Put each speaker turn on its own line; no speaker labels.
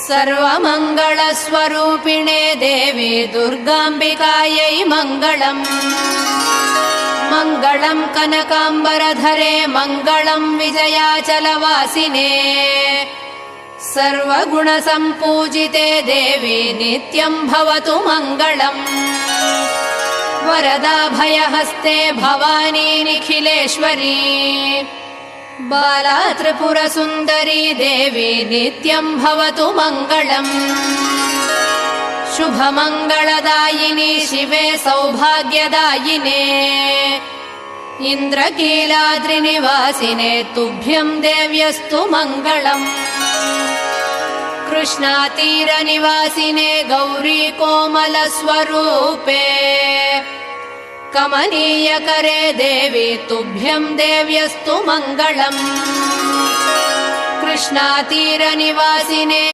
सर्वमङ्गलस्वरूपिणे देवी दुर्गाम्बिकायै मङ्गलम्। मङ्गलम् कनकाम्बरधरे मङ्गलम् विजयाचलवासिने। सर्वगुणसम्पूजिते देवी नित्यम् भवतु मङ्गलम्। वरदाभयहस्ते भवानी निखिलेश्वरी। बाला त्रिपुरसुन्दरी देवी नित्यम् भवतु मङ्गलम्। शुभमङ्गलदायिनी शिवे सौभाग्यदायिने। इन्द्रकीलाद्रिनिवासिने तुभ्यम् देव्यस्तु मङ्गलम्। कृष्णातीरनिवासिने गौरी कोमलस्वरूपे। कमनीयकरे देवी तुभ्यम् देव्यस्तु मङ्गलम्। कृष्णातीरनिवासिने